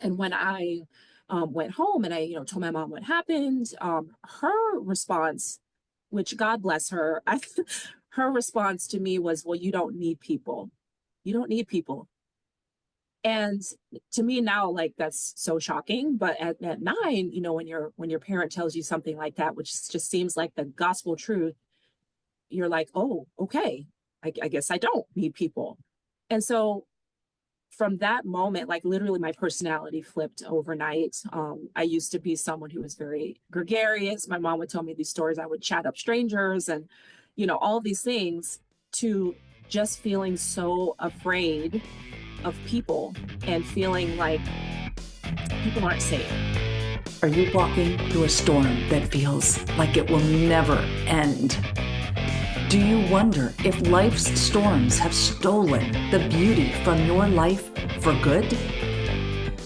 And when I went home and I, told my mom what happened, her response, which God bless her, her response to me was, "Well, you don't need people. You don't need people." And to me now, like that's so shocking. But at 9, when your parent tells you something like that, which just seems like the gospel truth, you're like, oh, okay, I guess I don't need people. And so from that moment, like literally my personality flipped overnight. I used to be someone who was very gregarious. My mom would tell me these stories. I would chat up strangers and, all these things, to just feeling so afraid of people and feeling like people aren't safe. Are you walking through a storm that feels like it will never end? Do you wonder if life's storms have stolen the beauty from your life for good?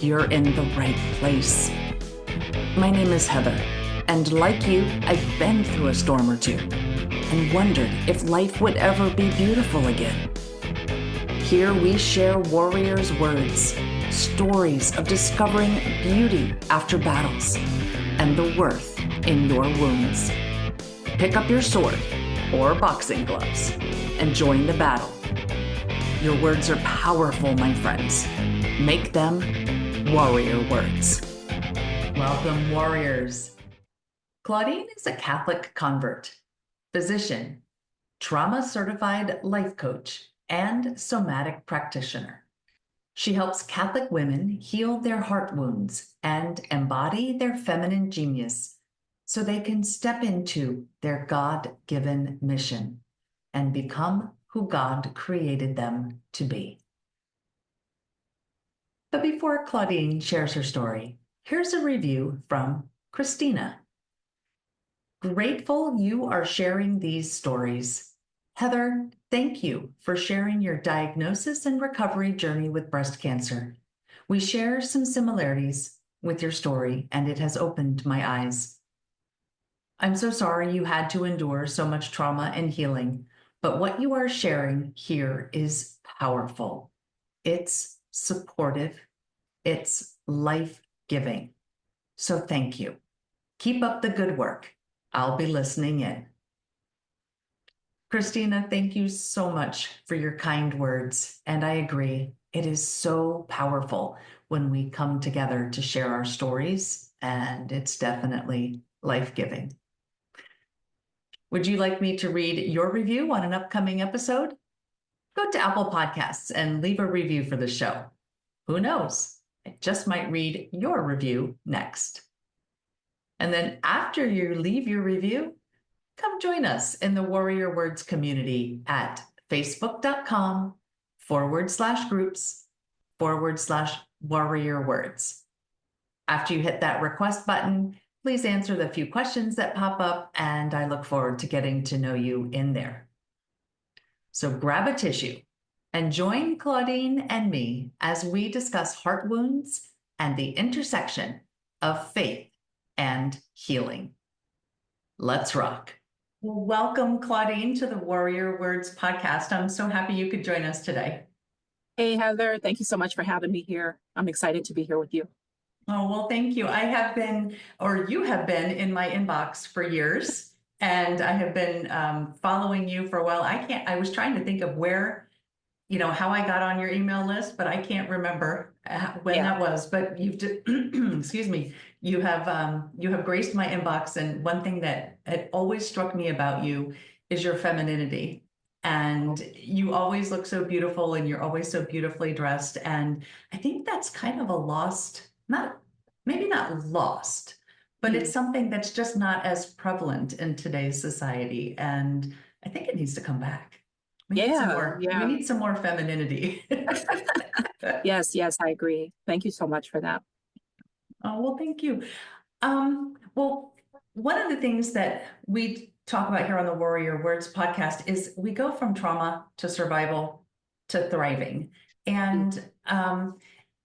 You're in the right place. My name is Heather, and like you, I've been through a storm or two and wondered if life would ever be beautiful again. Here we share warriors' words, stories of discovering beauty after battles, and the worth in your wounds. Pick up your sword or boxing gloves and join the battle. Your words are powerful, my friends. Make them warrior words. Welcome, warriors. Claudine is a Catholic convert, physician, trauma-certified life coach, and somatic practitioner. She helps Catholic women heal their heart wounds and embody their feminine genius so they can step into their God-given mission and become who God created them to be. But before Claudine shares her story, here's a review from Christina. Grateful you are sharing these stories. Heather, thank you for sharing your diagnosis and recovery journey with breast cancer. We share some similarities with your story, and it has opened my eyes. I'm so sorry you had to endure so much trauma and healing, but what you are sharing here is powerful. It's supportive. It's life-giving. So thank you. Keep up the good work. I'll be listening in. Christina, thank you so much for your kind words. And I agree, it is so powerful when we come together to share our stories, and it's definitely life-giving. Would you like me to read your review on an upcoming episode? Go to Apple Podcasts and leave a review for the show. Who knows? I just might read your review next. And then after you leave your review, come join us in the Warrior Words community at facebook.com/groups/Warrior Words. After you hit that request button, please answer the few questions that pop up, and I look forward to getting to know you in there. So grab a tissue and join Claudine and me as we discuss heart wounds and the intersection of faith and healing. Let's rock. Well, welcome, Claudine, to the Warrior Words podcast. I'm so happy you could join us today. Hey, Heather, thank you so much for having me here. I'm excited to be here with you. Oh, well, thank you. I have been, or you have been in my inbox for years, and I have been following you for a while. I was trying to think of where, how I got on your email list, but I can't remember when that was. But excuse me, you have graced my inbox. And one thing that had always struck me about you is your femininity. And you always look so beautiful, and you're always so beautifully dressed. And I think that's kind of a lost, maybe not lost, but it's something that's just not as prevalent in today's society. And I think it needs to come back. We need some more femininity. Yes, I agree. Thank you so much for that. Oh, well, thank you. Well, one of the things that we talk about here on the Warrior Words podcast is we go from trauma to survival to thriving. And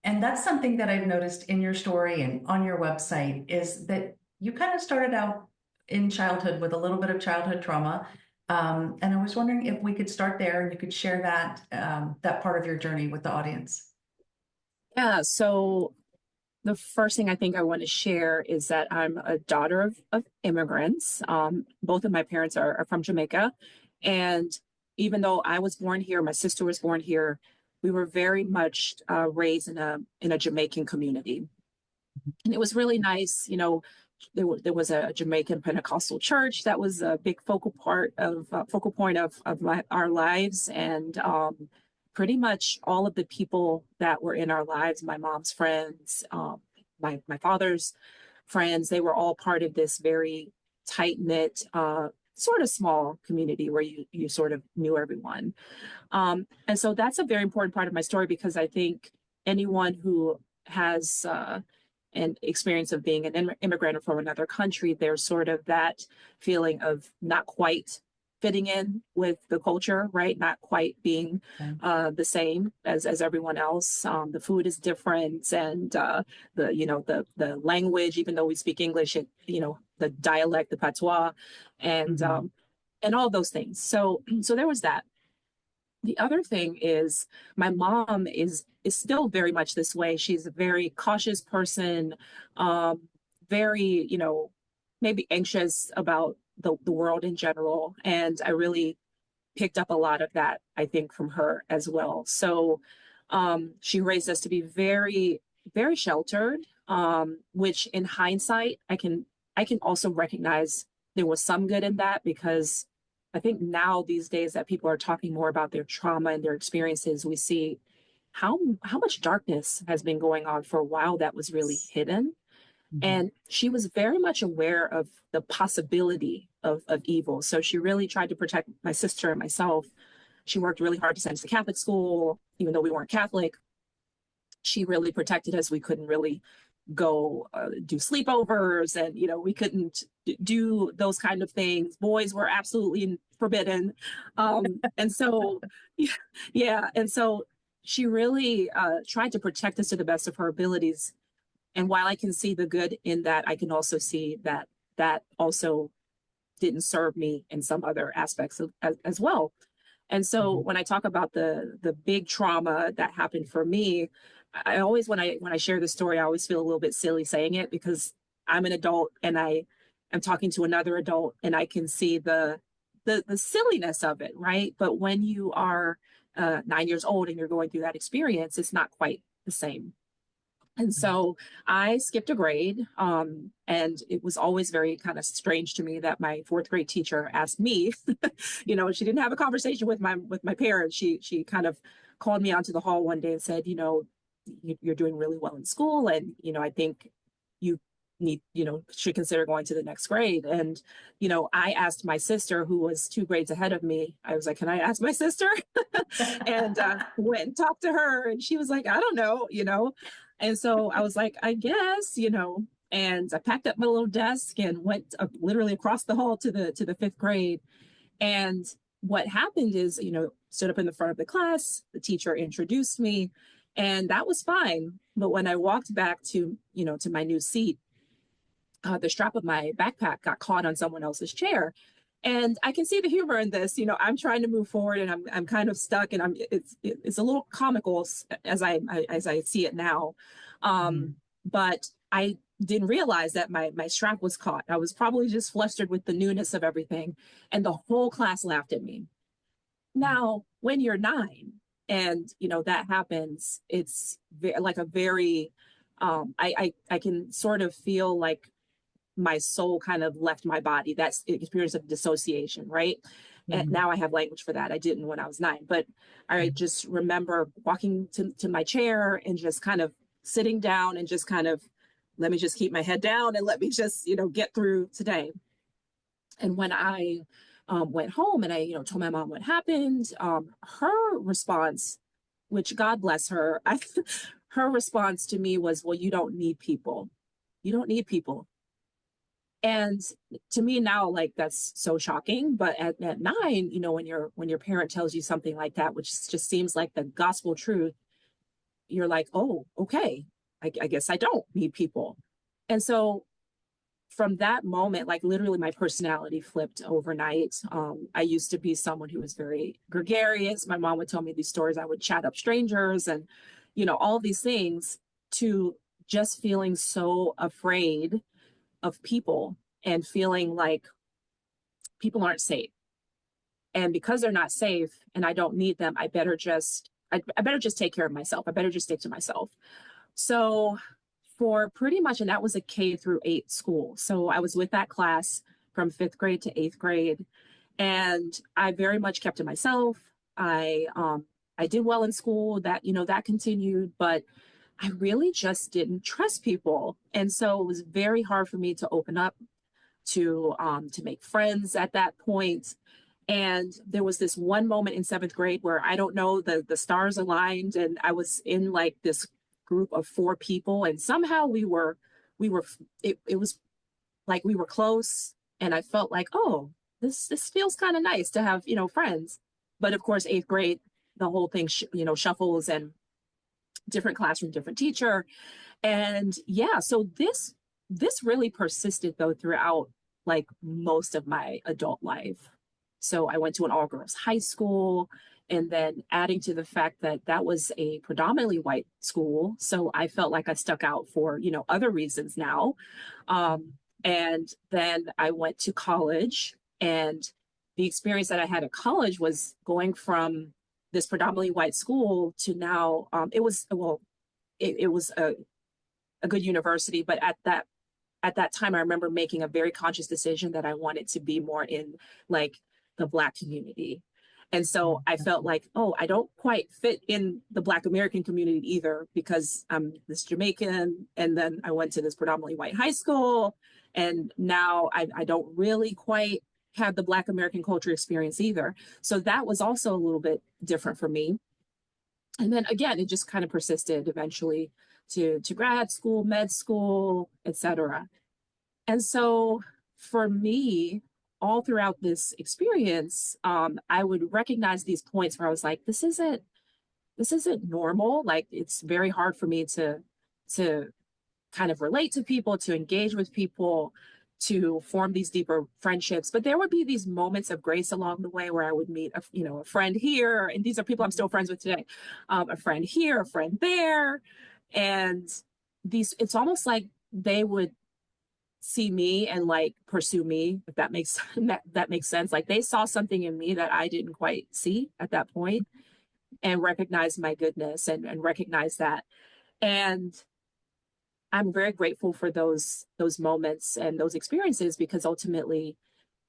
that's something that I've noticed in your story and on your website, is that you kind of started out in childhood with a little bit of childhood trauma. And I was wondering if we could start there and you could share that part of your journey with the audience. Yeah, so The first thing I think I want to share is that I'm a daughter of immigrants. Both of my parents are from Jamaica. And even though I was born here, my sister was born here, we were very much raised in a Jamaican community. And it was really nice. There was a Jamaican Pentecostal church that was a big focal point of our lives, and pretty much all of the people that were in our lives, my mom's friends, my father's friends, they were all part of this very tight knit, sort of small community where you sort of knew everyone. And so that's a very important part of my story, because I think anyone who has an experience of being an immigrant from another country, there's sort of that feeling of not quite fitting in with the culture, right? Not quite being the same as everyone else. The food is different, and the language, even though we speak English, the dialect, the patois, and and all those things. So there was that. The other thing is my mom is still very much this way. She's a very cautious person, very, maybe anxious about the world in general. And I really picked up a lot of that, I think, from her as well. So she raised us to be very, very sheltered, which in hindsight, I can also recognize there was some good in that, because I think now these days that people are talking more about their trauma and their experiences, we see how much darkness has been going on for a while that was really hidden. And she was very much aware of the possibility of evil. So she really tried to protect my sister and myself. She worked really hard to send us to Catholic school, even though we weren't Catholic. She really protected us. We couldn't really go do sleepovers, and we couldn't do those kind of things. Boys were absolutely forbidden. And so yeah, and so she really tried to protect us to the best of her abilities. And while I can see the good in that, I can also see that that also didn't serve me in some other aspects as well. And so when I talk about the big trauma that happened for me, I always, when I share this story, I always feel a little bit silly saying it, because I'm an adult and I am talking to another adult, and I can see the silliness of it, right? But when you are 9 years old and you're going through that experience, it's not quite the same. And so I skipped a grade, and it was always very kind of strange to me that my fourth grade teacher asked me, she didn't have a conversation with my parents. She kind of called me onto the hall one day and said, you're doing really well in school, and I think you should consider going to the next grade. And I asked my sister, who was 2 grades ahead of me. I was like, can I ask my sister? And went and talked to her, and she was like, I don't know. And so I was like, I guess, and I packed up my little desk and went literally across the hall to the fifth grade. And what happened is, stood up in the front of the class, the teacher introduced me, and that was fine. But when I walked back to my new seat, the strap of my backpack got caught on someone else's chair. And I can see the humor in this. I'm trying to move forward, and I'm kind of stuck, and it's a little comical as I see it now. But I didn't realize that my strap was caught. I was probably just flustered with the newness of everything, and the whole class laughed at me. Now, when you're 9 and that happens, it's like a very I can sort of feel like my soul kind of left my body. That's experience of dissociation, right? And now I have language for that. I didn't when I was 9, but I just remember walking to my chair and just kind of sitting down and just kind of, let me just keep my head down and let me just, get through today. And when I went home and I, told my mom what happened, her response, which God bless her, her response to me was, well, you don't need people. You don't need people. And to me now, like, that's so shocking. But at 9, when your parent tells you something like that, which just seems like the gospel truth, you're like, oh, okay, I guess I don't need people. And so from that moment, like, literally my personality flipped overnight. I used to be someone who was very gregarious. My mom would tell me these stories. I would chat up strangers and, all these things, to just feeling so afraid of people and feeling like people aren't safe. And because they're not safe and I don't need them, I better just take care of myself. I better just stick to myself. So for pretty much, and that was a K through 8 school. So I was with that class from 5th grade to 8th grade. And I very much kept to myself. I did well in school, that, that continued, but I really just didn't trust people. And so it was very hard for me to open up to make friends at that point. And there was this one moment in 7th grade where I don't know, the stars aligned and I was in like this group of 4 people and somehow we were it was like we were close and I felt like, oh, this feels kind of nice to have, friends. But of course, 8th grade, the whole thing, shuffles and different classroom, different teacher. And yeah, so this really persisted though throughout like most of my adult life. So I went to an all girls high school, and then adding to the fact that that was a predominantly white school. So I felt like I stuck out for, other reasons now. And then I went to college, and the experience that I had at college was going from this predominantly white school to now, it was a good university, but at that time, I remember making a very conscious decision that I wanted to be more in like the Black community. And so I felt like, oh, I don't quite fit in the Black American community either because I'm this Jamaican. And then I went to this predominantly white high school. And now I don't really quite have the Black American culture experience either. So that was also a little bit different for me. And then again, it just kind of persisted eventually to grad school, med school, etc. And so for me, all throughout this experience, I would recognize these points where I was like, this isn't normal. Like it's very hard for me to kind of relate to people, to engage with people, to form these deeper friendships. But there would be these moments of grace along the way where I would meet a friend here, and these are people I'm still friends with today, a friend here, a friend there, and it's almost like they would see me and like pursue me, if that makes that makes sense. Like they saw something in me that I didn't quite see at that point and recognize my goodness and recognize that. And I'm very grateful for those moments and those experiences because ultimately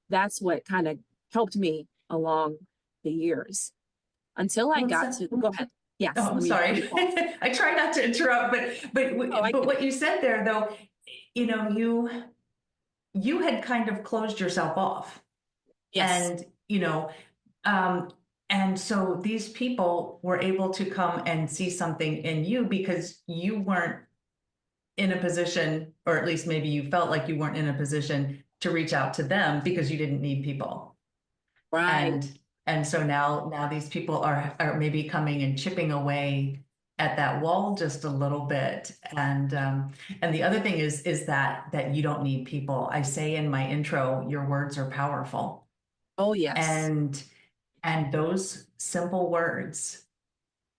that's what kind of helped me along the years until I got to go ahead. Yes. Oh, I'm sorry. I try not to interrupt, but what you said there though, you had kind of closed yourself off. Yes. And, and so these people were able to come and see something in you because you weren't in a position, or at least maybe you felt like you weren't in a position to reach out to them because you didn't need people. Right. And so now these people are maybe coming and chipping away at that wall just a little bit. And the other thing is that you don't need people. I say in my intro, your words are powerful. Oh, yes. And those simple words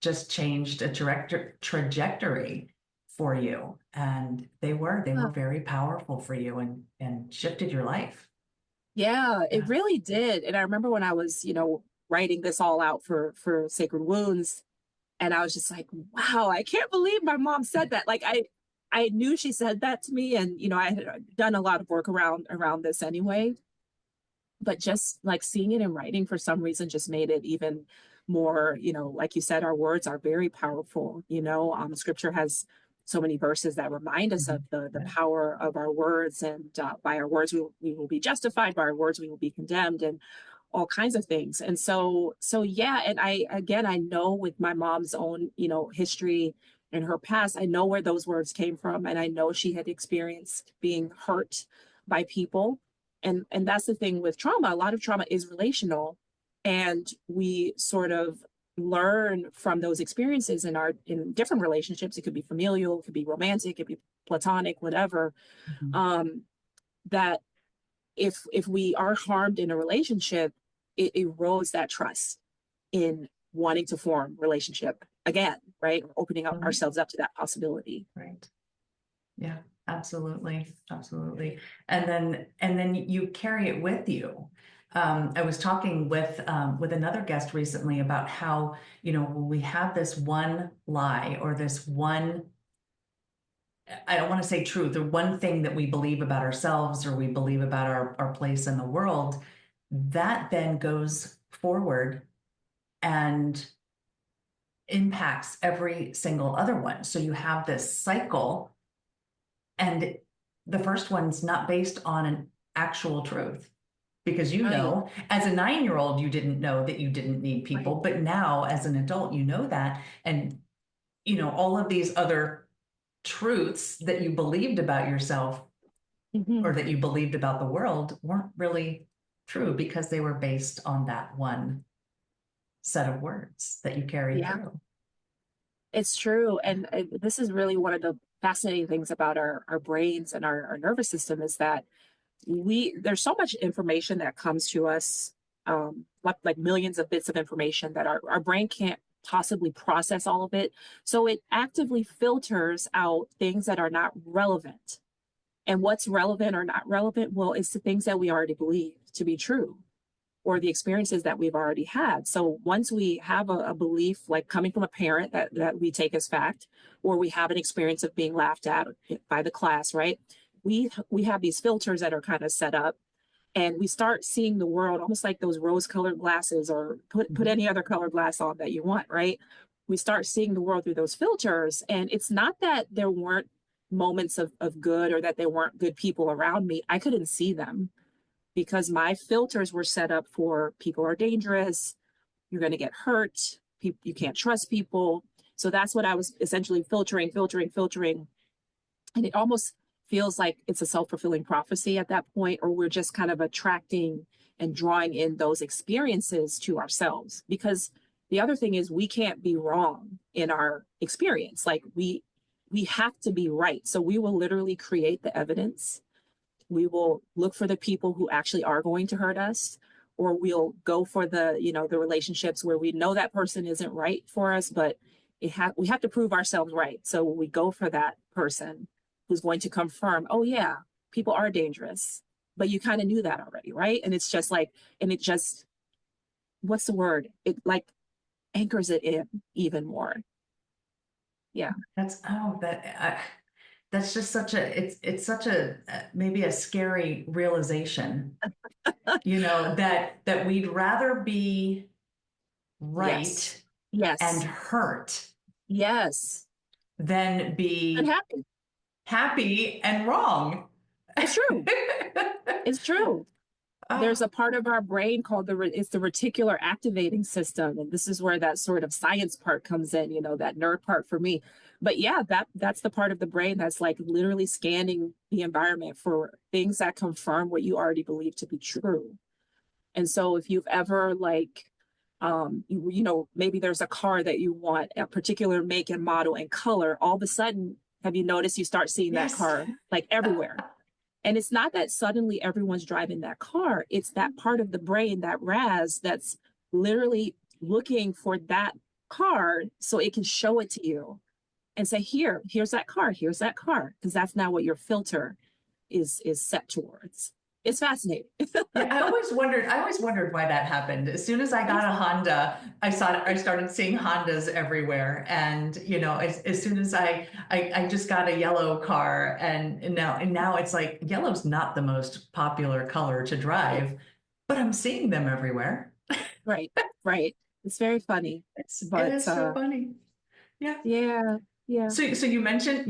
just changed a trajectory for you. And they were very powerful for you and shifted your life. Yeah, it really did. And I remember when I was, writing this all out for Sacred Wounds, and I was just like, wow, I can't believe my mom said that. Like I knew she said that to me, and I had done a lot of work around this anyway. But just like seeing it in writing for some reason just made it even more, like you said, our words are very powerful. Scripture has so many verses that remind us of the power of our words, and by our words we will be justified, by our words we will be condemned, and all kinds of things. And so yeah, and I know with my mom's own history and her past, I know where those words came from, and I know she had experienced being hurt by people. And that's the thing with trauma. A lot of trauma is relational, and we sort of learn from those experiences in different relationships. It could be familial, it could be romantic, it could be platonic, whatever. That if we are harmed in a relationship, it erodes that trust in wanting to form relationship again, right? Opening up ourselves up to that possibility. Right. Yeah, absolutely, absolutely. And then you carry it with you. I was talking with another guest recently about how, when we have this one lie or this one, I don't want to say truth, or one thing that we believe about ourselves or we believe about our place in the world, that then goes forward and impacts every single other one. So you have this cycle, and the first one's not based on an actual truth. Because Right, as a 9-year old, you didn't know that you didn't need people, right. but now as an adult, you know that. And, all of these other truths that you believed about yourself Hmm. or that you believed about the world weren't really true because they were based on that one set of words that you carried Yeah, through. it's true. And this is really one of the fascinating things about our brains and our nervous system is that there's so much information that comes to us, like millions of bits of information that our brain can't possibly process all of it. So it actively filters out things that are not relevant. And what's relevant or not relevant, well, it's the things that we already believe to be true or the experiences that we've already had. So once we have a belief, like coming from a parent that we take as fact, or we have an experience of being laughed at by the class, right? We have these filters that are kind of set up, and we start seeing the world almost like those rose-colored glasses, or put any other colored glass on that you want, right? We start seeing the world through those filters, and it's not that there weren't moments of good or that there weren't good people around me. I couldn't see them because my filters were set up for people are dangerous, you're going to get hurt, you can't trust people. So that's what I was essentially filtering. And it almost feels like it's a self-fulfilling prophecy at that point, or we're just kind of attracting and drawing in those experiences to ourselves. Because the other thing is we can't be wrong in our experience. Like we have to be right. So we will literally create the evidence, we will look for the people who actually are going to hurt us, or we'll go for the relationships where we know that person isn't right for us, but we have to prove ourselves right. So we go for that person who's going to confirm, oh yeah, people are dangerous, but you kind of knew that already, right? And it's just like, and it just, what's the word, it like anchors it in even more. Yeah. That's oh that that's just such a it's such a maybe a scary realization, that we'd rather be Yes. right and Yes. hurt Yes. than And be happy. happy and wrong. It's true. It's true. There's Oh, a part of our brain called it's the reticular activating system, and this is where that sort of science part comes in, that nerd part for me. But yeah, that's the part of the brain that's like literally scanning the environment for things that confirm what you already believe to be true. And so if you've ever like maybe there's a car that you want, a particular make and model and color, all of a sudden have you noticed you start seeing that yes. car like everywhere? And it's not that suddenly everyone's driving that car. It's that part of the brain, that RAS, that's literally looking for that car so it can show it to you and say, here's that car, here's that car. Because that's now what your filter is set towards. It's fascinating. Yeah, I always wondered why that happened. As soon as I got a Honda, I started seeing Hondas everywhere. And, as soon as I just got a yellow car, and now it's like yellow's not the most popular color to drive, but I'm seeing them everywhere. Right, right. It's very funny. It But is so funny. Yeah. yeah, yeah. So you mentioned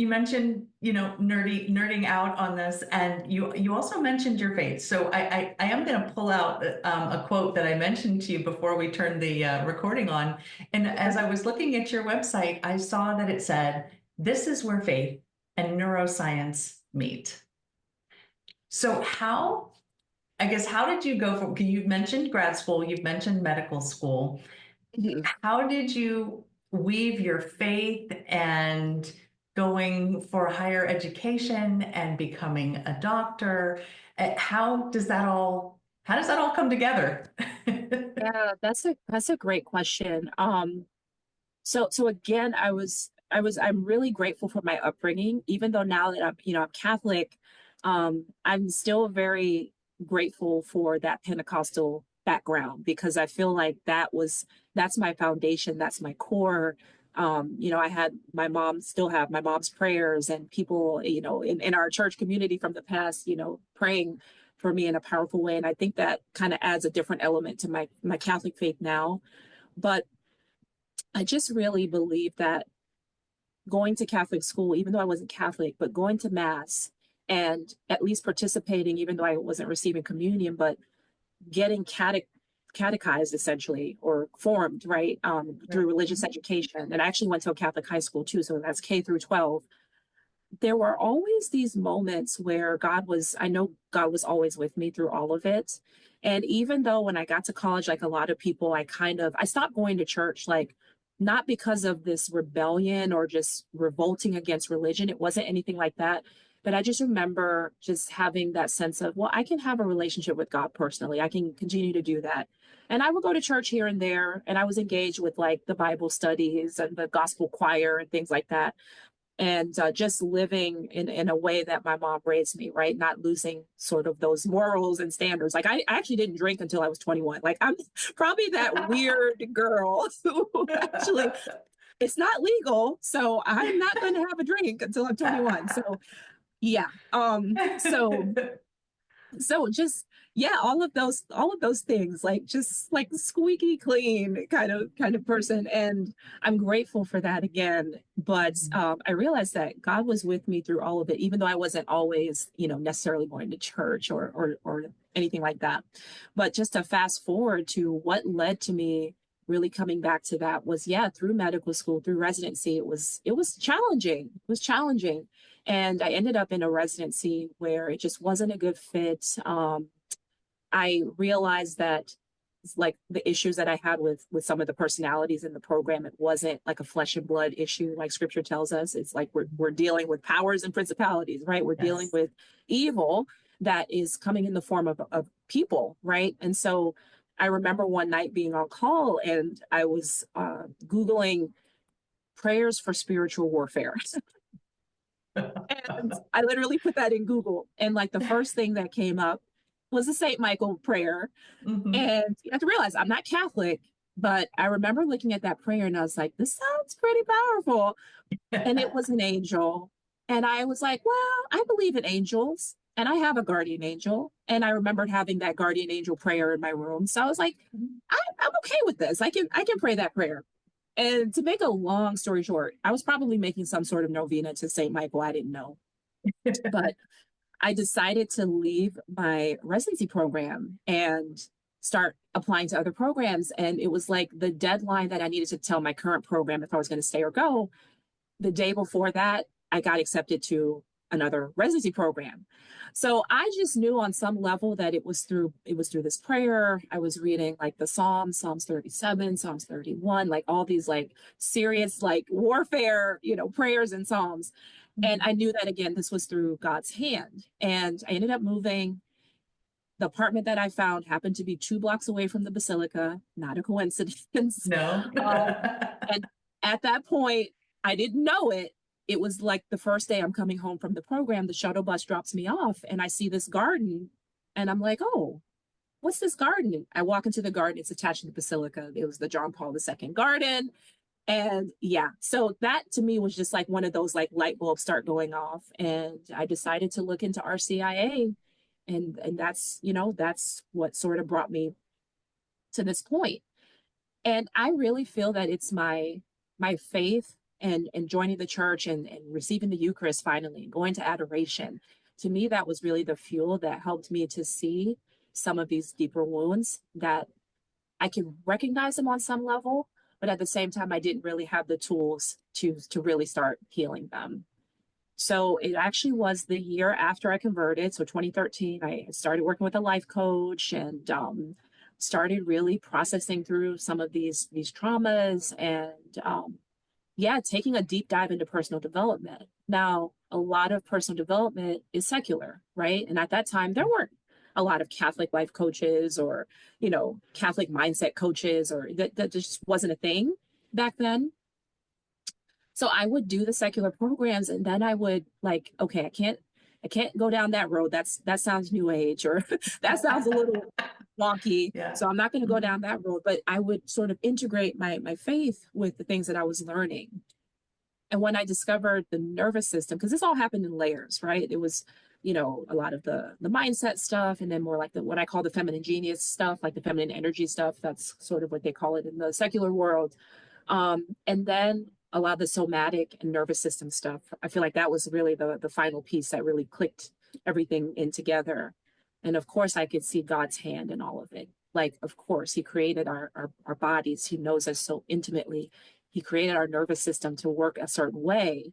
nerding out on this, and you also mentioned your faith. So I am going to pull out a quote that I mentioned to you before we turned the recording on. And as I was looking at your website, I saw that it said, "This is where faith and neuroscience meet." So how did you go from? You've mentioned grad school, you've mentioned medical school. Mhm. How did you weave your faith and going for higher education and becoming a doctor? How does that all come together? Yeah, that's a great question. So again, I'm really grateful for my upbringing, even though now that I'm Catholic, I'm still very grateful for that Pentecostal background because I feel like that's my foundation, that's my core. I had my mom, still have my mom's prayers and people, in our church community from the past, praying for me in a powerful way. And I think that kind of adds a different element to my Catholic faith now. But I just really believe that going to Catholic school, even though I wasn't Catholic, but going to Mass and at least participating, even though I wasn't receiving communion, but getting catechized essentially or formed, right, through religious education. And I actually went to a Catholic high school too, so that's K through 12. There were always these moments where I know God was always with me through all of it. And even though when I got to college, like a lot of people, I stopped going to church, like not because of this rebellion or just revolting against religion. It wasn't anything like that. But I just remember just having that sense of, well, I can have a relationship with God personally. I can continue to do that. And I would go to church here and there, and I was engaged with like the Bible studies and the gospel choir and things like that, and just living in a way that my mom raised me, right? Not losing sort of those morals and standards. Like I actually didn't drink until I was 21. Like I'm probably that weird girl who actually, it's not legal, so I'm not going to have a drink until I'm 21. So yeah. So just, yeah, all of those things, like just like squeaky clean kind of person. And I'm grateful for that again. But I realized that God was with me through all of it, even though I wasn't always, necessarily going to church or anything like that. But just to fast forward to what led to me really coming back to that was, yeah, through medical school, through residency, it was challenging. It was challenging. And I ended up in a residency where it just wasn't a good fit. I realized that like the issues that I had with some of the personalities in the program, it wasn't like a flesh and blood issue, like scripture tells us. It's like we're dealing with powers and principalities, right? We're dealing Yes. with evil that is coming in the form of people, right? And so I remember one night being on call and I was Googling prayers for spiritual warfare. And I literally put that in Google. And like the first thing that came up was the St. Michael prayer. Mhm. And you have to realize I'm not Catholic, but I remember looking at that prayer and I was like, this sounds pretty powerful. And it was an angel. And I was like, well, I believe in angels and I have a guardian angel. And I remembered having that guardian angel prayer in my room. So I was like, I'm okay with this. I can pray that prayer. And to make a long story short, I was probably making some sort of novena to St. Michael. I didn't know. But I decided to leave my residency program and start applying to other programs. And it was like the deadline that I needed to tell my current program if I was going to stay or go. The day before that, I got accepted to another residency program. So I just knew on some level that it was through this prayer. I was reading like the Psalms 37, Psalms 31, like all these like serious like warfare, prayers and Psalms. And I knew that again, this was through God's hand. And I ended up moving. The apartment that I found happened to be 2 blocks away from the Basilica, not a coincidence. No. And at that point, I didn't know it. It was like the first day I'm coming home from the program, the shuttle bus drops me off, and I see this garden. And I'm like, oh, what's this garden? I walk into the garden, it's attached to the Basilica. It was the John Paul II garden. And yeah, so that to me was just like one of those like light bulbs start going off. And I decided to look into RCIA. And that's what sort of brought me to this point. And I really feel that it's my faith and joining the church and receiving the Eucharist finally, and going to adoration. To me, that was really the fuel that helped me to see some of these deeper wounds that I can recognize them on some level, but at the same time, I didn't really have the tools to really start healing them. So it actually was the year after I converted. So 2013, I started working with a life coach and started really processing through some of these traumas and yeah, taking a deep dive into personal development. Now, a lot of personal development is secular, right? And at that time, there weren't a lot of Catholic life coaches or, Catholic mindset coaches, or that just wasn't a thing back then. So I would do the secular programs, and then I would like, okay, I can't go down that road. That sounds new age, or that sounds a little wonky. Yeah. So I'm not going to go down that road, but I would sort of integrate my faith with the things that I was learning. And when I discovered the nervous system, because this all happened in layers, right? It was, a lot of the mindset stuff, and then more like the what I call the feminine genius stuff, like the feminine energy stuff. That's sort of what they call it in the secular world. And then a lot of the somatic and nervous system stuff. I feel like that was really the final piece that really clicked everything in together. And of course, I could see God's hand in all of it. Like, of course, He created our bodies. He knows us so intimately. He created our nervous system to work a certain way.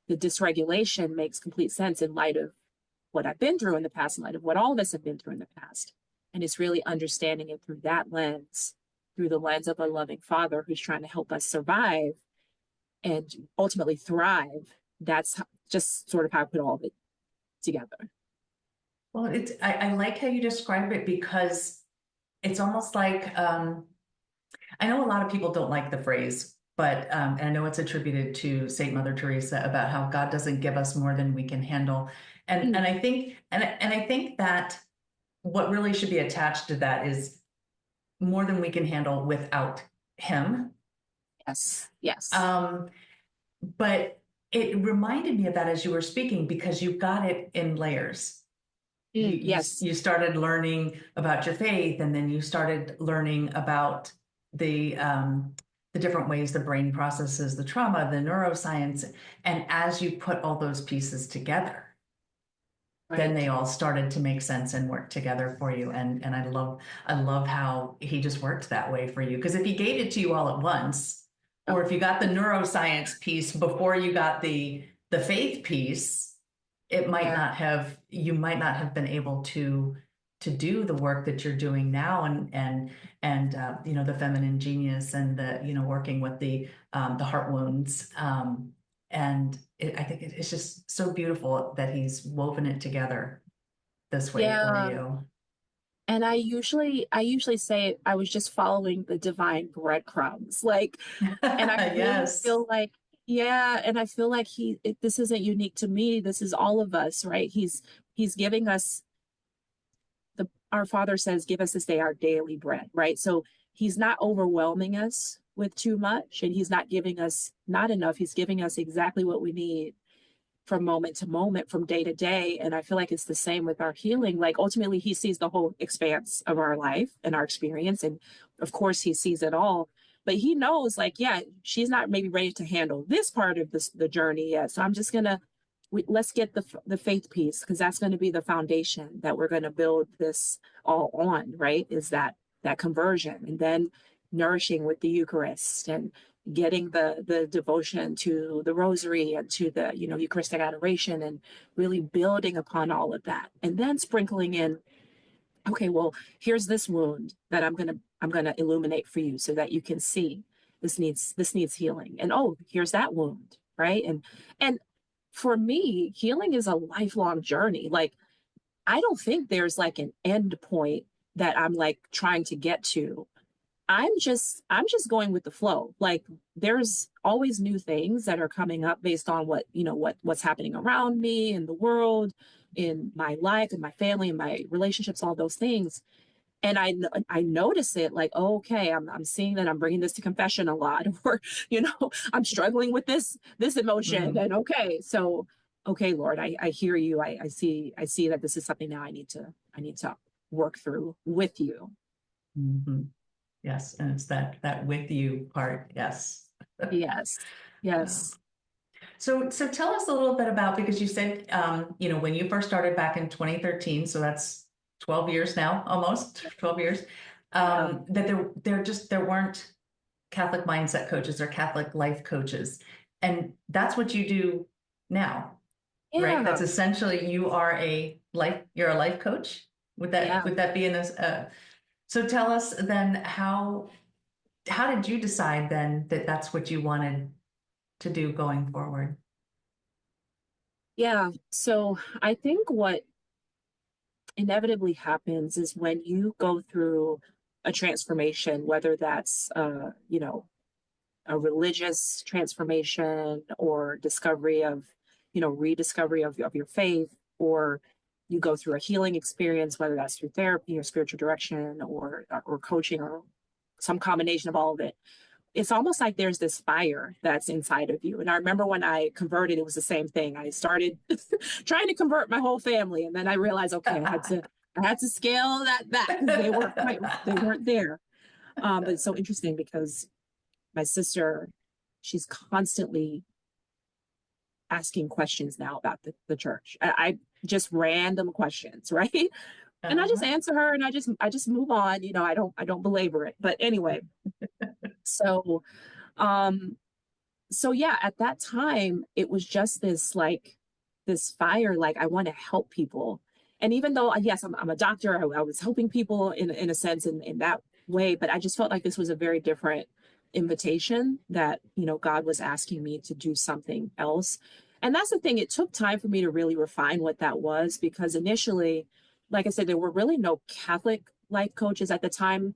The dysregulation makes complete sense in light of what I've been through in the past, in light of what all of us have been through in the past. And it's really understanding it through that lens, through the lens of a loving father who's trying to help us survive and ultimately thrive. That's just sort of how I put all of it together. Well, I like how you describe it because it's almost like, I know a lot of people don't like the phrase, but, and I know it's attributed to Saint Mother Teresa about how God doesn't give us more than we can handle. And I think, and I think that what really should be attached to that is more than we can handle without him. Yes, yes. But it reminded me of that as you were speaking, because you got it in layers. Yes. You started learning about your faith, and then you started learning about the different ways the brain processes the trauma, the neuroscience. And as you put all those pieces together, then Right. they all started to make sense and work together for you. And I love how he just worked that way for you. Because if he gave it to you all at once, or if you got the neuroscience piece before you got the faith piece, it might Yeah. not have you might not have been able to do the work that you're doing now, and the feminine genius, and the working with the heart wounds, and I think it's just so beautiful that he's woven it together this way for Yeah. you. And I usually say I was just following the divine breadcrumbs. Like, and I really Yes. feel like, yeah, and I feel like this isn't unique to me. This is all of us, right? He's giving us our Father says, give us this day our daily bread, right? So he's not overwhelming us with too much, and he's not giving us not enough. He's giving us exactly what we need from moment to moment, from day to day. And I feel like it's the same with our healing. Like, ultimately, he sees the whole expanse of our life and our experience. And of course, he sees it all. But he knows, like, yeah, she's not maybe ready to handle this part of the journey yet. So I'm just going to, let's get the faith piece, because that's going to be the foundation that we're going to build this all on, right? Is that conversion, and then nourishing with the Eucharist, and getting the devotion to the rosary and to the Eucharistic adoration, and really building upon all of that, and then sprinkling in, okay, well, here's this wound that I'm gonna illuminate for you so that you can see this needs healing, and oh, here's that wound, right? And for me, healing is a lifelong journey. Like, I don't think there's like an end point that I'm like trying to get to. I'm just going with the flow. Like, there's always new things that are coming up based on what's happening around me in the world, in my life, in my family, in my relationships, all those things. And I notice it, like, oh, okay, I'm seeing that I'm bringing this to confession a lot, or I'm struggling with this emotion, Mhm. and okay, Lord, I hear you. I see that this is something now I need to work through with you. Mhm. Yes, and it's that with you part. Yes. Yes, Uh, yes, so tell us a little bit about, because you said, when you first started back in 2013, so that's 12 years now, almost 12 years, yeah, that there weren't Catholic mindset coaches or Catholic life coaches. And that's what you do now, right? yeah, That's essentially, you're a life coach. yeah. Would that be so tell us then, how did you decide then that that's what you wanted to do going forward? Yeah. So I think what inevitably happens is when you go through a transformation, whether that's a religious transformation or discovery of, rediscovery of your faith, or you go through a healing experience, whether that's through therapy or spiritual direction or coaching or some combination of all of it. It's almost like there's this fire that's inside of you. And I remember when I converted, it was the same thing. I started trying to convert my whole family, and then I realized, okay, I had to scale that back because they weren't there. But it's so interesting because my sister, she's constantly asking questions now about the church. I just random questions, right? And I just Uh-huh. answer her, and I just move on. I don't belabor it. But anyway, so um so yeah, at that time it was just this fire, like I want to help people. And even though yes, I'm a doctor, I was helping people in a sense in that way, but I just felt like this was a very different invitation, that God was asking me to do something else. And that's the thing, it took time for me to really refine what that was, because initially, like I said, there were really no Catholic life coaches at the time.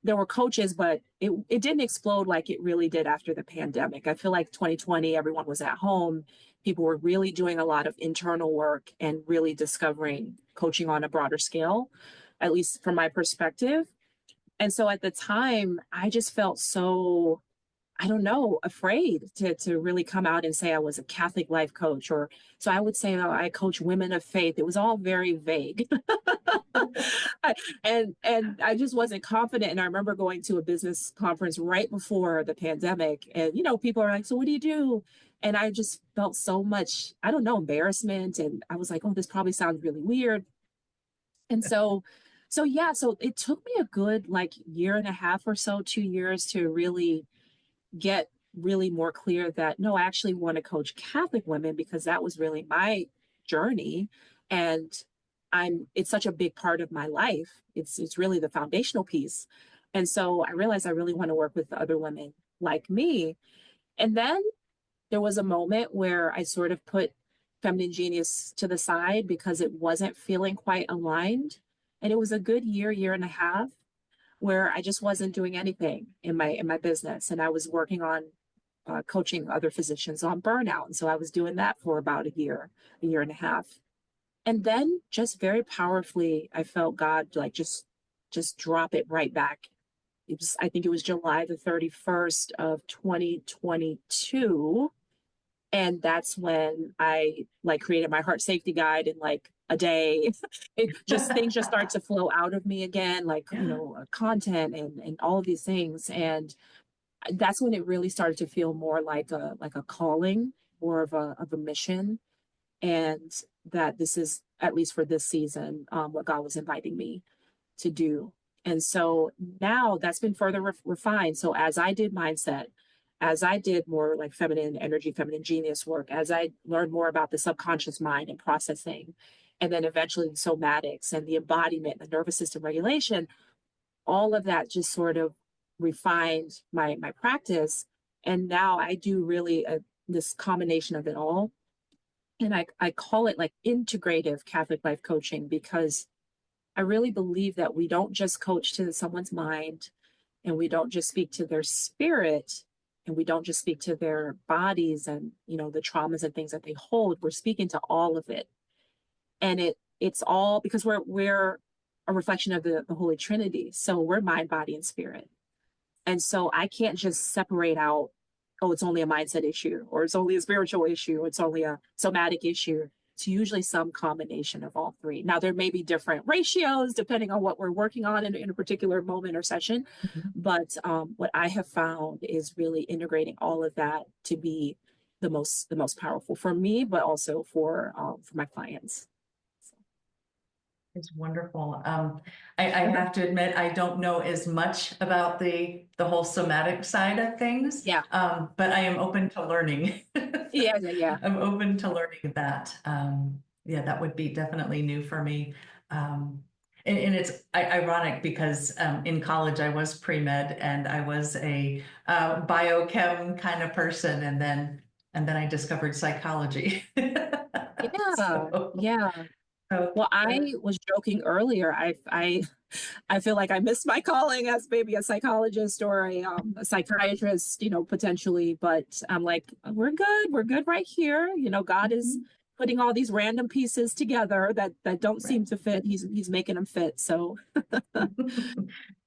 There were coaches, but it didn't explode like it really did after the pandemic. I feel like 2020, everyone was at home. People were really doing a lot of internal work and really discovering coaching on a broader scale, at least from my perspective. And so at the time, I just felt so, I don't know, afraid to really come out and say I was a Catholic life coach. Or so I would say, oh, I coach women of faith. It was all very vague. And I just wasn't confident. And I remember going to a business conference right before the pandemic, and people are like, "So what do you do?" And I just felt so much, I don't know, embarrassment. And I was like, "Oh, this probably sounds really weird." And so yeah, so it took me a good like year and a half or so, 2 years, to really get really more clear that no, I actually want to coach Catholic women, because that was really my journey. And it's such a big part of my life. It's really the foundational piece. And so I realized I really want to work with other women like me. And then there was a moment where I sort of put feminine genius to the side because it wasn't feeling quite aligned. And it was a good year and a half where I just wasn't doing anything in my business, and I was working on coaching other physicians on burnout. And so I was doing that for about a year and a half. And then just very powerfully, I felt God like just drop it right back. I think it was July the 31st of 2022. And that's when I like created my heart safety guide in like a day. Things just start to flow out of me again, like, content and all of these things. And that's when it really started to feel more like a calling, more of a mission. And that this is, at least for this season, what God was inviting me to do. And so now that's been further refined. So as I did mindset, as I did more like feminine energy, feminine genius work, as I learned more about the subconscious mind and processing, and then eventually the somatics and the embodiment, the nervous system regulation, all of that just sort of refined my practice. And now I do really this combination of it all. And I call it like integrative Catholic life coaching, because I really believe that we don't just coach to someone's mind, and we don't just speak to their spirit, and we don't just speak to their bodies and the traumas and things that they hold. We're speaking to all of it. And it's all because we're a reflection of the Holy Trinity. So we're mind, body, and spirit. And so I can't just separate out, oh, it's only a mindset issue, or it's only a spiritual issue, or it's only a somatic issue. It's usually some combination of all three. Now, there may be different ratios depending on what we're working on in a particular moment or session. But what I have found is really integrating all of that to be the most powerful for me, but also for my clients. It's wonderful. I have to admit, I don't know as much about the whole somatic side of things, Yeah. but I am open to learning. Yeah. I'm open to learning that. Yeah, that would be definitely new for me. And it's ironic because in college I was pre-med and I was a biochem kind of person, and then I discovered psychology. Yeah. So, Yeah. so, Well, I was joking earlier. I I feel like I missed my calling as maybe a psychologist or a psychiatrist, potentially. But I'm like, we're good. We're good right here. God is Mhm. putting all these random pieces together that don't Right. seem to fit. He's making them fit. So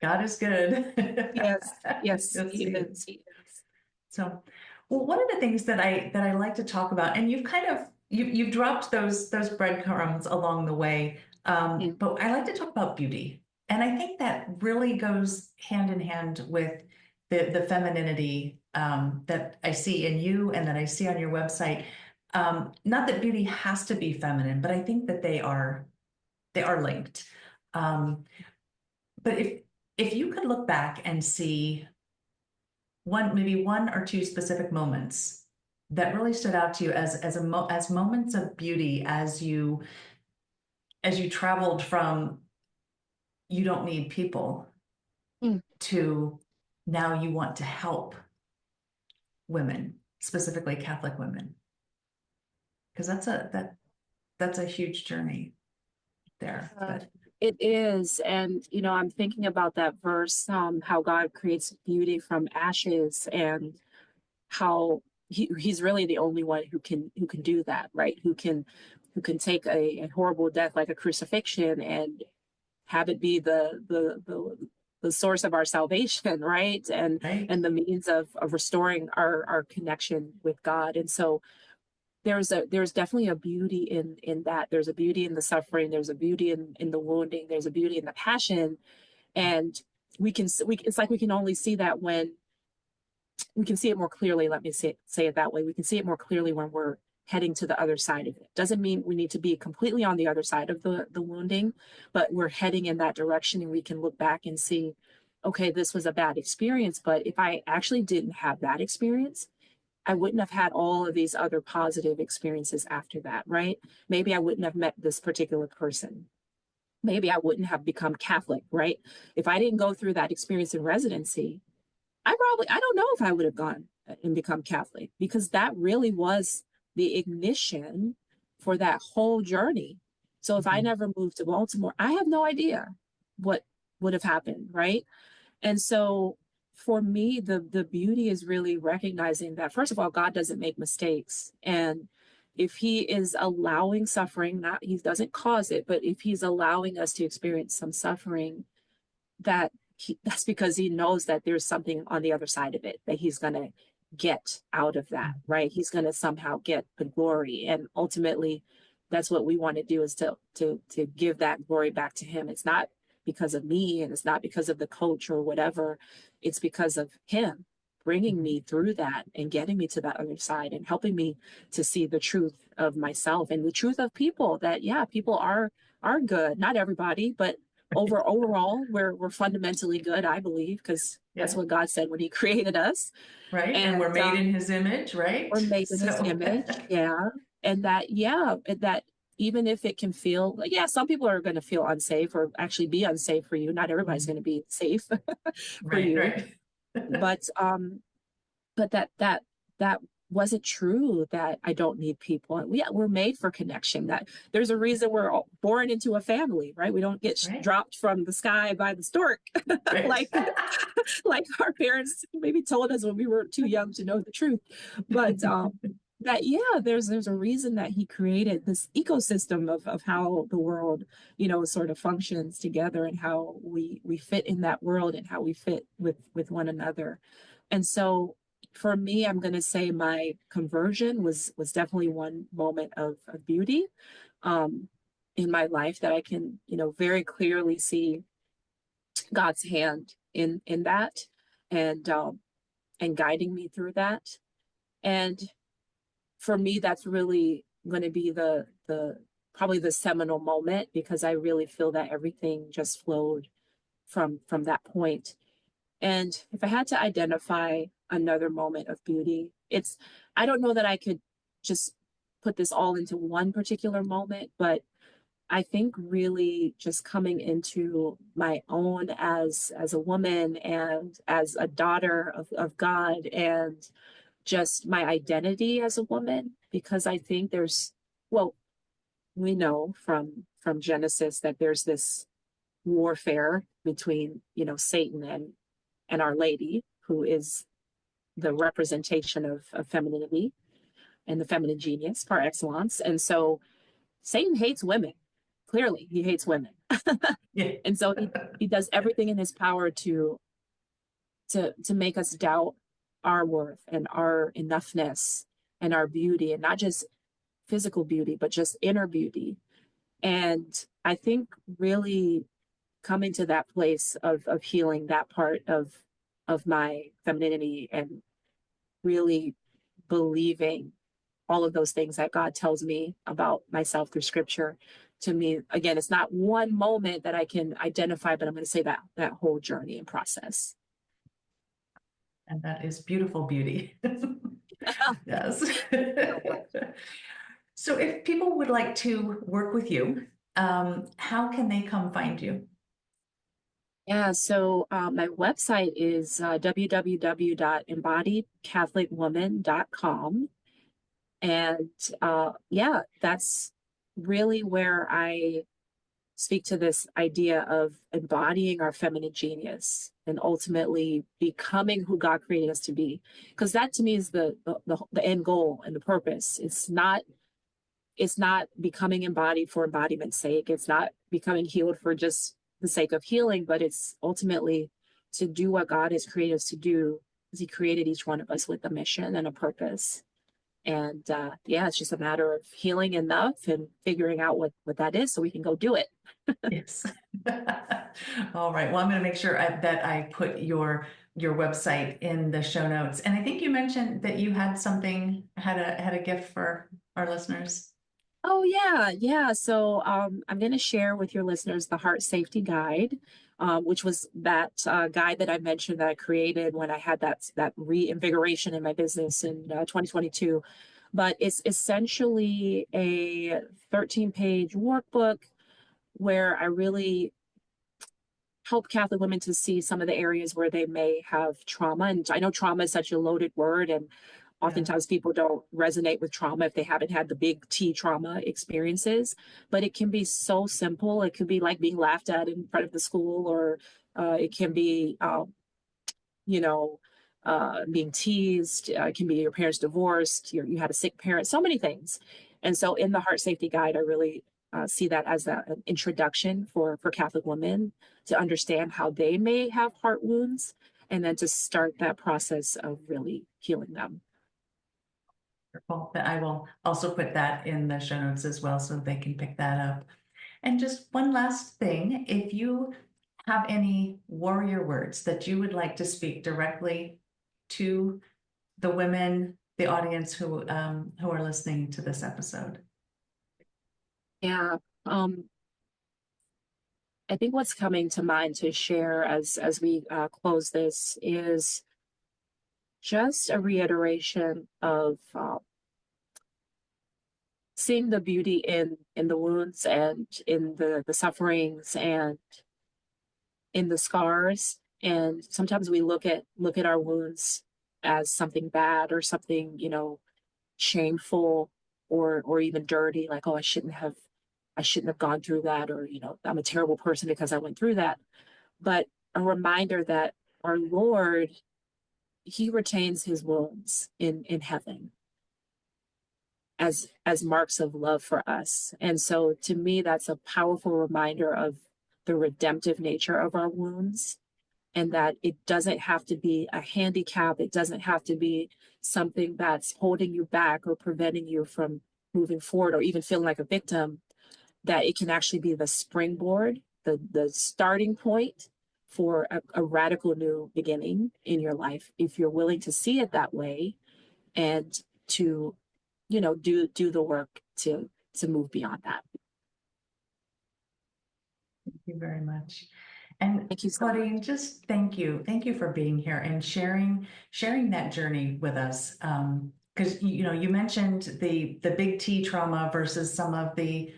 God is good. yes, yes, Yes, he he is. is. He is. So, well, one of the things that I like to talk about, and you've kind of you've dropped those breadcrumbs along the way, Yeah. but I like to talk about beauty, and I think that really goes hand in hand with the femininity that I see in you and that I see on your website. Not that beauty has to be feminine, but I think that they are linked. Um, but if you could look back and see maybe one or two specific moments that really stood out to you as moments of beauty as you traveled from you don't need people Mm. to now you want to help women, specifically Catholic women, because that's a huge journey there. Uh, But it is. And, I'm thinking about that verse, how God creates beauty from ashes, and how he's really the only one who can do that, right? Who can take a horrible death like a crucifixion and have it be the source of our salvation, right? and right. and the means of restoring our connection with God. And so there's definitely a beauty in that. There's a beauty in the suffering, there's a beauty in the wounding, there's a beauty in the passion. And it's like we can only see that when we can see it more clearly. Let me say it that way. We can see it more clearly when we're heading to the other side of it. Doesn't mean we need to be completely on the other side of the wounding, but we're heading in that direction, and we can look back and see, okay, this was a bad experience, but if I actually didn't have that experience, I wouldn't have had all of these other positive experiences after that, right? Maybe I wouldn't have met this particular person. Maybe I wouldn't have become Catholic, right? If I didn't go through that experience in residency, I don't know if I would have gone and become Catholic, because that really was the ignition for that whole journey. So if I Mhm. never moved to Baltimore, I have no idea what would have happened, right? And so for me, the beauty is really recognizing that, first of all, God doesn't make mistakes. And if he is allowing suffering, not he doesn't cause it, but if he's allowing us to experience some suffering, that's because he knows that there's something on the other side of it that he's going to get out of that, right? He's going to somehow get the glory, and ultimately that's what we want to do, is to give that glory back to him. It's not because of me, and it's not because of the coach or whatever. It's because of him bringing me through that and getting me to that other side and helping me to see the truth of myself and the truth of people, that yeah, people are good. Not everybody, but overall we're fundamentally good, I believe, because that's Yeah. what God said when he created us. Right. And we're And made in his image, right? we're made in his So image, yeah. And that even if it can feel like, yeah, some people are going to feel unsafe or actually be unsafe for you. Not everybody's Mhm. going to be safe for Right, you. right. But that wasn't true, that I don't need people. We're made for connection. That there's a reason we're all born into a family, right? We don't get Right, dropped from the sky by the stork right. like like our parents maybe told us when we were too young to know the truth. But that yeah, there's a reason that he created this ecosystem of how the world, sort of functions together, and how we fit in that world, and how we fit with one another. And so for me, I'm going to say my conversion was definitely one moment of beauty um, in my life, that I can, very clearly see God's hand in that, and guiding me through that. And for me, that's really going to be the probably the seminal moment, because I really feel that everything just flowed from that point. And if I had to identify another moment of beauty, I don't know that I could just put this all into one particular moment, but I think really just coming into my own as a woman and as a daughter of God, and just my identity as a woman, because I think well, we know from Genesis that there's this warfare between, Satan and Our Lady, who is the representation of femininity and the feminine genius par excellence. And so Satan hates women. Clearly, he hates women. Yeah. And so he does everything in his power to make us doubt our worth and our enoughness and our beauty, and not just physical beauty, but just inner beauty. And I think really coming to that place of healing that part of my femininity, and really believing all of those things that God tells me about myself through scripture. To me, again, it's not one moment that I can identify, but I'm going to say that whole journey and process. And that is beautiful beauty. Yes. So if people would like to work with you, how can they come find you? Yeah, so my website is www.embodiedcatholicwoman.com. And yeah, that's really where I speak to this idea of embodying our feminine genius and ultimately becoming who God created us to be. Because that to me is the end goal and the purpose. It's not becoming embodied for embodiment's sake. It's not becoming healed for just the sake of healing, but it's ultimately to do what God has created us to do, because He created each one of us with a mission and a purpose. And yeah, it's just a matter of healing enough and figuring out what that is so we can go do it. Yes. All right. Well, I'm going to make sure that I put your website in the show notes. And I think you mentioned that you had had a gift for our listeners. Oh yeah. So I'm going to share with your listeners the Heart Safety Guide, which was that guide that I mentioned that I created when I had that reinvigoration in my business in 2022. But it's essentially a 13-page workbook where I really help Catholic women to see some of the areas where they may have trauma. And I know trauma is such a loaded word, and Yeah. oftentimes people don't resonate with trauma if they haven't had the big T trauma experiences, but it can be so simple. It could be like being laughed at in front of the school, or it can be, you know, being teased. It can be your parents divorced, you had a sick parent, so many things. And so in the Heart Safety Guide, I really see that as an introduction for Catholic women to understand how they may have heart wounds, and then to start that process of really healing them. Wonderful. I will also put that in the show notes as well so they can pick that up. And just one last thing, if you have any warrior words that you would like to speak directly to the women, the audience who are listening to this episode. Yeah. I think what's coming to mind to share as we close this is just a reiteration of seeing the beauty in the wounds, and in the sufferings, and in the scars. And sometimes we look at our wounds as something bad, or something, shameful, or even dirty, like, oh, I shouldn't have gone through that, or I'm a terrible person because I went through that. But a reminder that our Lord, He retains His wounds in heaven as marks of love for us. And so to me, that's a powerful reminder of the redemptive nature of our wounds, and that it doesn't have to be a handicap. It doesn't have to be something that's holding you back or preventing you from moving forward, or even feeling like a victim. That it can actually be the springboard, the starting point for a radical new beginning in your life, if you're willing to see it that way, and to do the work to move beyond that. Thank you very much. And Thank you so much. Claudine, just thank you. Thank you for being here and sharing that journey with us. Because you mentioned the big T trauma versus some of the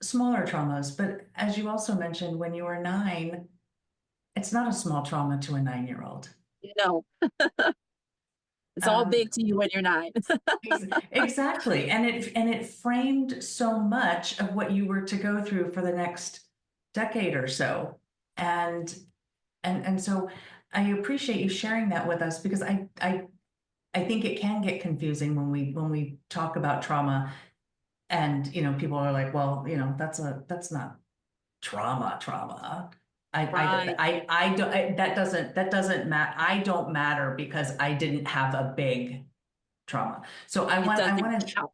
smaller traumas, but as you also mentioned, when you were 9, it's not a small trauma to a 9-year-old. No, it's all Um, big to you when you're 9. exactly, and it framed so much of what you were to go through for the next decade or so. And so I appreciate you sharing that with us, because I think it can get confusing when we talk about trauma, and people are like, well, that's not trauma. Right. I don't, that doesn't matter. I don't matter because I didn't have a big trauma. So It I doesn't want to, count.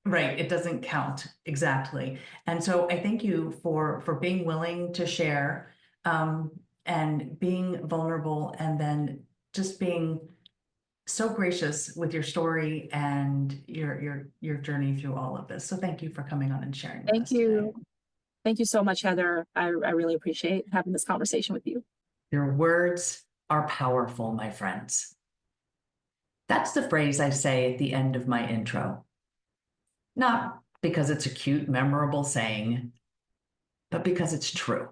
right. It doesn't count. Exactly. And so I thank you for being willing to share, and being vulnerable, and then just being so gracious with your story and your journey through all of this. So thank you for coming on and sharing with Thank us today. you. Thank you so much, Heather. I really appreciate having this conversation with you. Your words are powerful, my friends. That's the phrase I say at the end of my intro. Not because it's a cute, memorable saying, but because it's true.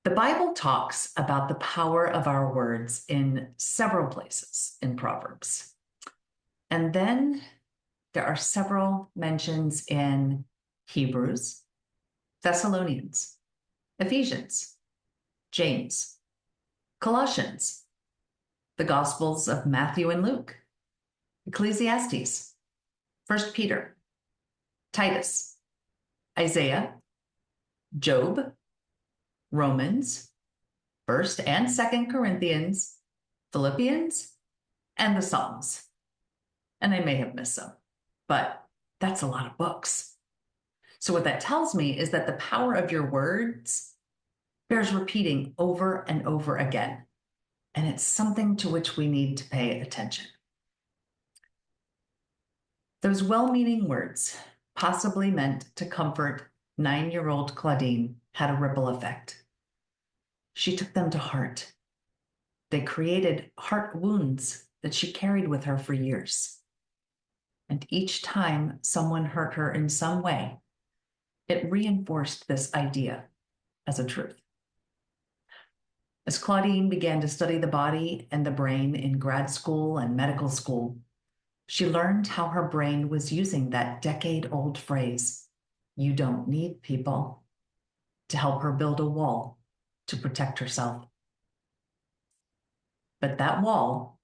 The Bible talks about the power of our words in several places in Proverbs. And then there are several mentions in Hebrews, Thessalonians, Ephesians, James, Colossians, the Gospels of Matthew and Luke, Ecclesiastes, 1 Peter, Titus, Isaiah, Job, Romans, 1st and 2nd Corinthians, Philippians, and the Psalms. And I may have missed some, but that's a lot of books. So what that tells me is that the power of your words bears repeating over and over again. And it's something to which we need to pay attention. Those well-meaning words, possibly meant to comfort 9-year-old Claudine, had a ripple effect. She took them to heart. They created heart wounds that she carried with her for years. And each time someone hurt her in some way, it reinforced this idea as a truth. As Claudine began to study the body and the brain in grad school and medical school, she learned how her brain was using that decade-old phrase, "You don't need people," to help her build a wall to protect herself. But that wall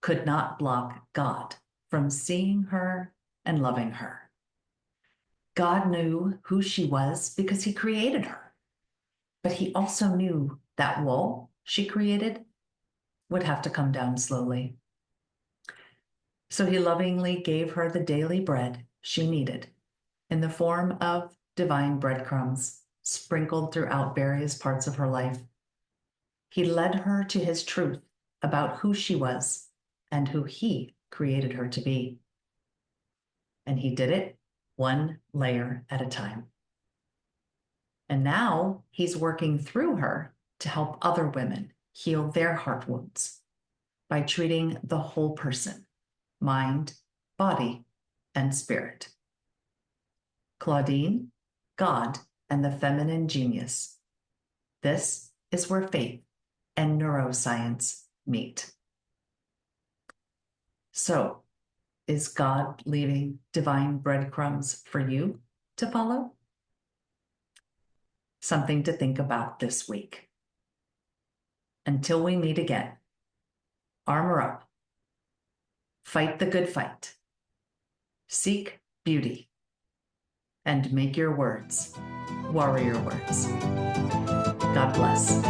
could not block God from seeing her and loving her. God knew who she was because he created her, but he also knew that wall she created would have to come down slowly. So he lovingly gave her the daily bread she needed in the form of divine breadcrumbs sprinkled throughout various parts of her life. He led her to his truth about who she was and who he created her to be. And he did it one layer at a time. And now he's working through her to help other women heal their heart wounds by treating the whole person, mind, body, and spirit. Claudine, God, and the feminine genius. This is where faith and neuroscience meet. So, is God leaving divine breadcrumbs for you to follow? Something to think about this week. Until we meet again, armor up, fight the good fight, seek beauty, and make your words warrior words. God bless.